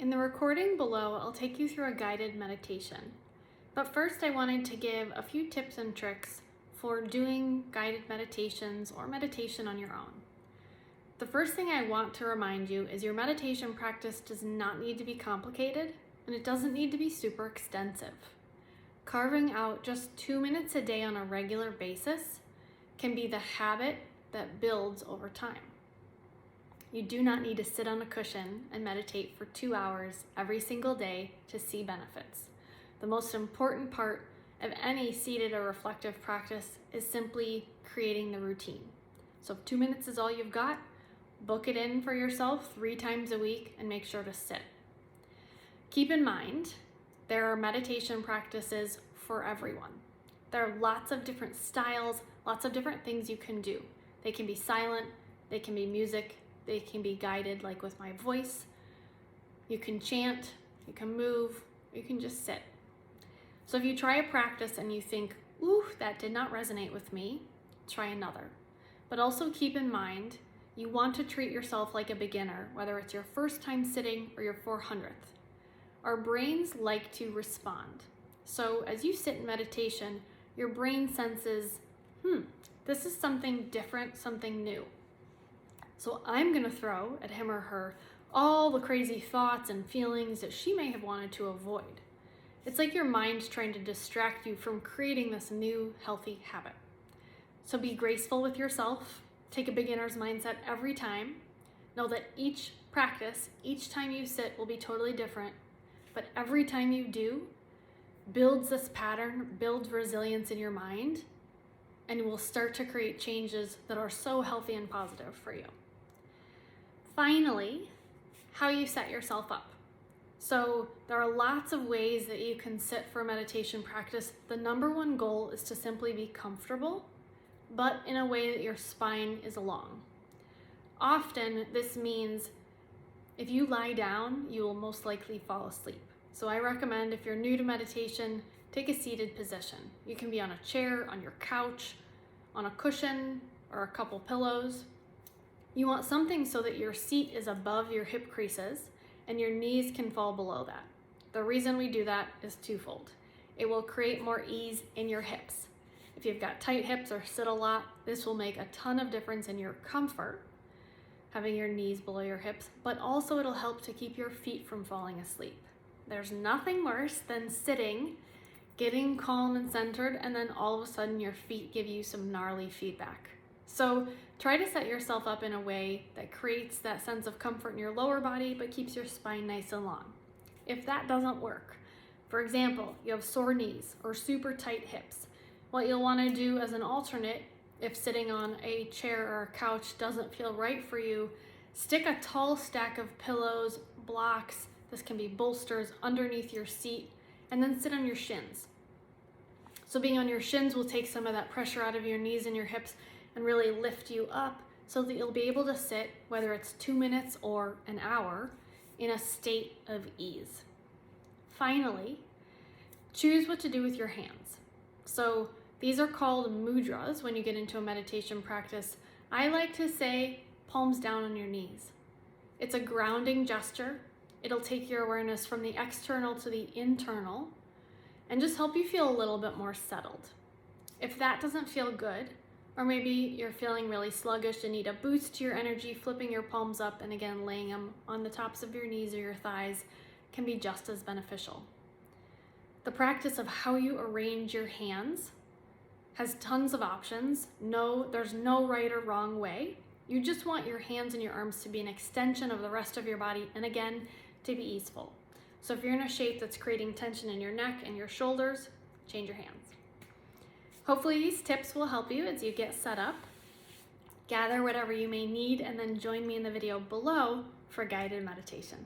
In the recording below, I'll take you through a guided meditation. But first, I wanted to give a few tips and tricks for doing guided meditations or meditation on your own. The first thing I want to remind you is your meditation practice does not need to be complicated, and it doesn't need to be super extensive. Carving out just 2 minutes a day on a regular basis can be the habit that builds over time. You do not need to sit on a cushion and meditate for 2 hours every single day to see benefits. The most important part of any seated or reflective practice is simply creating the routine. So if 2 minutes is all you've got, book it in for yourself 3 times a week and make sure to sit. Keep in mind, there are meditation practices for everyone. There are lots of different styles, lots of different things you can do. They can be silent, they can be music, they can be guided like with my voice. You can chant, you can move, you can just sit. So if you try a practice and you think, ooh, that did not resonate with me, try another. But also keep in mind, you want to treat yourself like a beginner, whether it's your first time sitting or your 400th. Our brains like to respond. So as you sit in meditation, your brain senses, this is something different, something new. So I'm gonna throw at him or her all the crazy thoughts and feelings that she may have wanted to avoid. It's like your mind's trying to distract you from creating this new healthy habit. So be graceful with yourself, take a beginner's mindset every time. Know that each practice, each time you sit will be totally different, but every time you do, builds this pattern, builds resilience in your mind, and will start to create changes that are so healthy and positive for you. Finally, how you set yourself up. So there are lots of ways that you can sit for a meditation practice. The number one goal is to simply be comfortable, but in a way that your spine is long. Often this means if you lie down, you will most likely fall asleep. So I recommend if you're new to meditation, take a seated position. You can be on a chair, on your couch, on a cushion, or a couple pillows. You want something so that your seat is above your hip creases and your knees can fall below that. The reason we do that is twofold. It will create more ease in your hips. If you've got tight hips or sit a lot, this will make a ton of difference in your comfort, having your knees below your hips, but also it'll help to keep your feet from falling asleep. There's nothing worse than sitting, getting calm and centered, and then all of a sudden your feet give you some gnarly feedback. So try to set yourself up in a way that creates that sense of comfort in your lower body, but keeps your spine nice and long. If that doesn't work, for example, you have sore knees or super tight hips, what you'll want to do as an alternate, if sitting on a chair or a couch doesn't feel right for you, stick a tall stack of pillows, blocks, this can be bolsters, underneath your seat, and then sit on your shins. So being on your shins will take some of that pressure out of your knees and your hips and really lift you up so that you'll be able to sit, whether it's 2 minutes or an hour, in a state of ease. Finally, choose what to do with your hands. So these are called mudras when you get into a meditation practice. I like to say palms down on your knees. It's a grounding gesture. It'll take your awareness from the external to the internal and just help you feel a little bit more settled. If that doesn't feel good, or maybe you're feeling really sluggish and need a boost to your energy, flipping your palms up and again laying them on the tops of your knees or your thighs can be just as beneficial. The practice of how you arrange your hands has tons of options. There's no right or wrong way. You just want your hands and your arms to be an extension of the rest of your body, and again, to be easeful. So if you're in a shape that's creating tension in your neck and your shoulders, change your hands. Hopefully these tips will help you as you get set up. Gather whatever you may need and then join me in the video below for guided meditation.